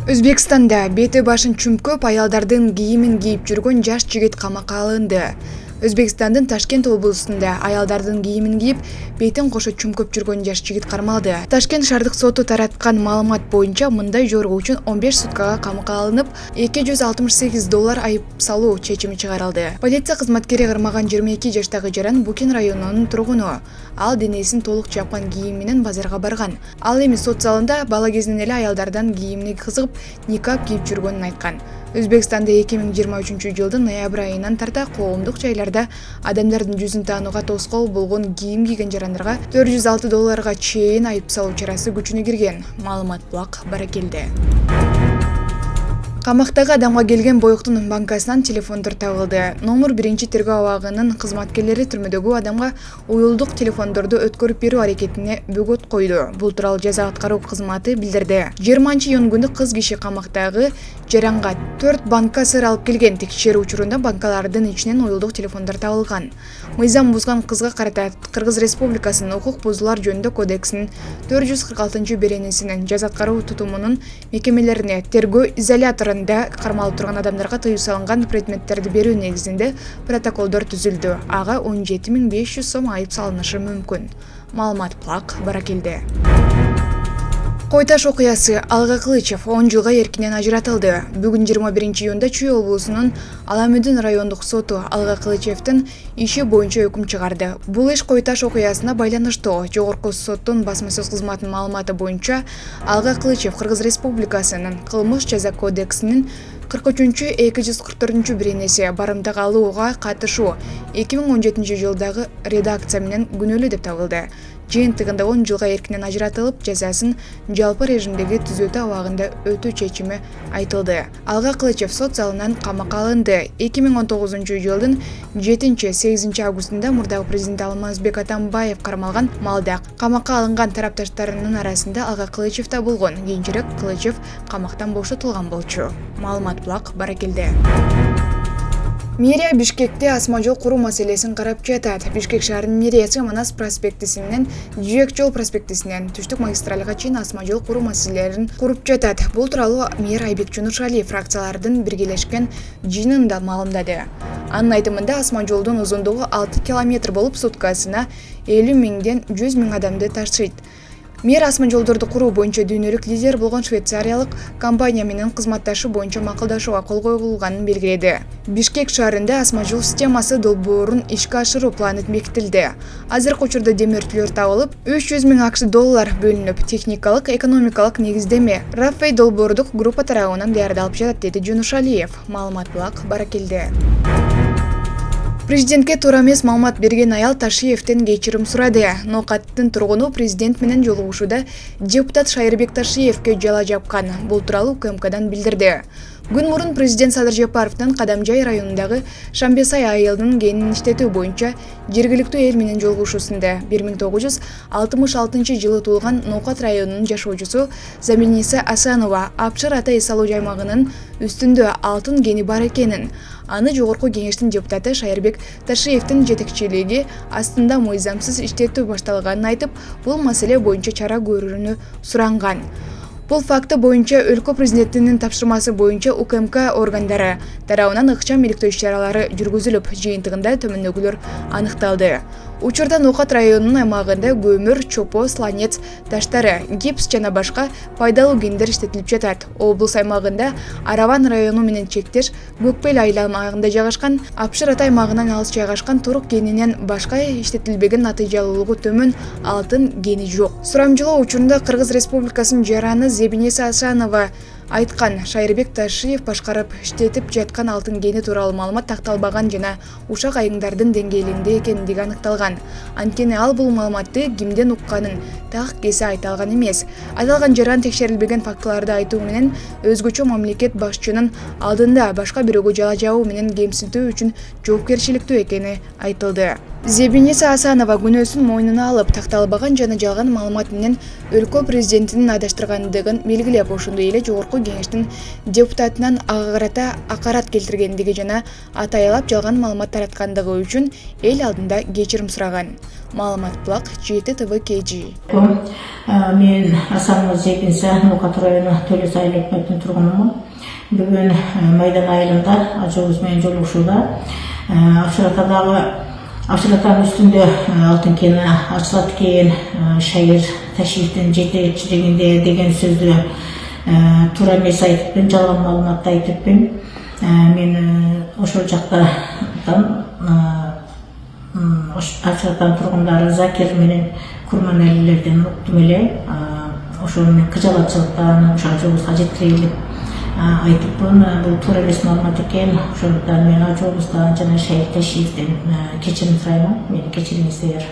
Өзбекстанда бети башын чүмкөп аялдардын кийимин кийип жүргөн жаш жигит камакка алынды. Өзбекстандын Ташкент облусунда аялдардын кийимин кийип, бетин кошо чүмкөп жүргөн жаш жигит кармалды. Ташкент шаардык соту тараткан маалымат боюнча мындай жоргоо үчүн 15 суткага камакка алынып, $268 айып салуу чечими чыгарылды. Полиция кызматкери кырмаган 22 жаштагы жаран Букин районунун тургуну. Ал денесин толук жапкан кийим менен базарга барган. Ал эми сот залында бала кезинен эле аялдардан кийимине кызыгып, никап кийип жүргөнүн айткан. Өзбекстанда 2023 жылдын ноябрь айынан тарта коомдук жайларда адамдардын жүзүн таанууга тоскоол болгон кийим кийген жарандарга $406 чейин айып салуу чарасы күчүнө кирген. Маалымат Булак Баракелде. Камактагы адамга келген боюктун банкасынан телефондор табылды. Номер 1 тергөө абагынын кызматкерлери түрмөдөгү адамга уюлдук телефондорду өткөрүп берүү аракетине бөгөт койду. Бул тууралуу жаза аткаруу кызматы билдирди. 20-июнь күнү кыз киши камактагы жаранга 4 банка сыр алып келген. Текшерүү учурунда банкалардын ичинен уюлдук телефондор табылган. Мыйзам бузган кызга карата Кыргыз Республикасынын укук бузуулар жөнүндө кодексинин 446-беренесинин жаза аткаруу тутумунун мекемелерине тергөө изоляторунда кармалып турган адамдарга тыюу салынган предметтерди берүү негизинде протоколдор түзүлдү. Ага 17 500 сом айып салынышы мүмкүн. Маалымат Булак Баракелде. Койташ окуясы Алга Кылычев 10 жылга эркинен ажыратылды. Бүгүн 21 июнда Чүй облусунун Аламүдүн райондук соту Алга Кылычевдин иши боюнча өкүм чыгарды. Бул иш Койташ окуясына байланыштуу. Жогорку соттун басма сөз кызматынын маалыматы боюнча Алга Кылычев Кыргыз Республикасынын кылмыш жаза кодексинин 43-244-беренеси барымтага алууга катышуу 2017 жылдагы редакция менен күнөөлүү деп табылды. Жыйынтыгында 10 жылга эркинен ажыратылып, жазасын жалпы режимдеги түзөтүү абагында өтүү чечими айтылды. Алга Кылычев сот залынан камакка алынды. 2019 жылдын 7-8 августунда мурдагы президент Алмазбек Атамбаев кармалган маалда камакка алынган тарапташтарынын арасында Алга Кылычев да болгон. Кийинчерээк Кылычев камактан бошотулган болчу. Маалымат Булак Баракелде. Мэрия Бишкекте асма жол куруу маселесин карап жатат. Бишкек шаарынын мэриясы Манас проспектисинен Жүйөк жол проспектисинен Түштүк магистралга чейин асма жол куруу маселелерин куруп жатат. Бул тууралуу мэр Айбек Жунушалиев фракциялардын биргелешкен жыйынында маалымдады. Анын айтымында асма жолдун узундугу 6 километр болуп, суткасына 50 миңден 100 миң адамды ташыйт. Мэр асма жолдорду куруу боюнча дүйнөлүк лидер болгон швейцариялык компания менен кызматташы боюнча макулдашууга кол коюлганын белгиледи. Бишкек шаарында асма жол системасы долбоорун ишке ашыруу планы бекитилди. Азыркы учурда демөөрчүлөр табылып, $300 миң бөлүнүп, техникалык, экономикалык негиздеме Раффей долбоордук группа тарабынан даярдалып жатат, деди Жунушалиев. Маалымат Булак Баракелде. Президентке туура эмес маалымат берген аял Ташиевден кечирим сурады. Ноокаттын тургуну президент менен жолугушууда депутат Шайырбек Ташиевге жала жапкан. Бул тууралуу УКМКдан билдирди. Күн мурун президент Садыр Жапаровдун Кадамжай районундагы Шамбесай айылынын кенин иштетүү боюнча жергиликтүү эл менен жолугушуусунда 1966 жылы туулган Ноокат районунун жашоочусу Заминиса Асанова Апшыр ата эс алуу жаймагынын үстүндө алтын кени бар экенин, аны жогорку кеңештин депутаты Шайырбек Ташиевдин жетекчилиги астында мыйзамсыз иштетүү башталганын айтып, бул маселе боюнча чара көрүүнү суранган. Бул факты боюнча өлкө президентинин тапшырмасы боюнча УКМК органдары тарабынан ыкчам иликтөө иш-чаралары жүргүзүлүп, жыйынтыгында төмөндөгүлөр аныкталды. Учурда Ноокат районунун аймагында көмүр, чопо, сланец таштары, гипс жана башка пайдалуу кендер иштетилип жатат. Облус аймагында Араван району менен чектеш Көкпел аймагында жайгашкан, Апшыр ата аймагынан алыс жайгашкан турук кенинен башка иштетилбеген натыйжалуулугу төмөн алтын кени жок. Сурамжылоо учурунда Кыргыз Республикасынын жараны Заминиса Асанова айткан, Шайырбек Ташиев башкарып иштетип жаткан алтын кени тууралуу маалымат такталбаган жана ушак айыңдардын деңгээлинде экендиги аныкталган. Анткени ал бул маалыматты кимден укканын так кесе айта алган эмес. Аталган жаран текшерилбеген фактыларды айтуу менен өзгөчө мамлекет башчынын алдында башка бирөөгө жала жабуу менен кемсинтүү үчүн жоопкерчиликтүү экени айтылды. Зебинеса Асанова күнөөсүн мойнуна алып, такталбаган жана жалган маалымат менен өлкө президентинин адаштыргандыгын белгилеп, ошондой эле жогорку кеңештин депутатынан ага карата акарат келтиргендиги жана атайлап жалган маалымат тараткандыгы үчүн эл алдында кечирим сураган. Маалымат булак ЖТ-ТВ KG. Мен Асанова Зебинеса Нукат району Төлөс айыл өкмөтүнүн тургунумун. Бүгүн Майдан айылында ажыбыз менен жолугушууда Акчаратанын үстүндө алтын кени ачылат экен, шайыр ташиевдин жетекчилигинде деген сөздү туура эмес айтыппын, жалган маалыматты айтыппын. Мен ошол жактан Акчаратан тургундары Закир менен Курманалилерден уктум эле. Ошол мен кыжалатчылыктан ажыбызга жеткирейин деп айтыппын. Бул туура эмес маалымат экен. Ошондуктан мен ажыбыздан жана шайыр ташиевден кечирим сурайм. Мени кечириңиздер.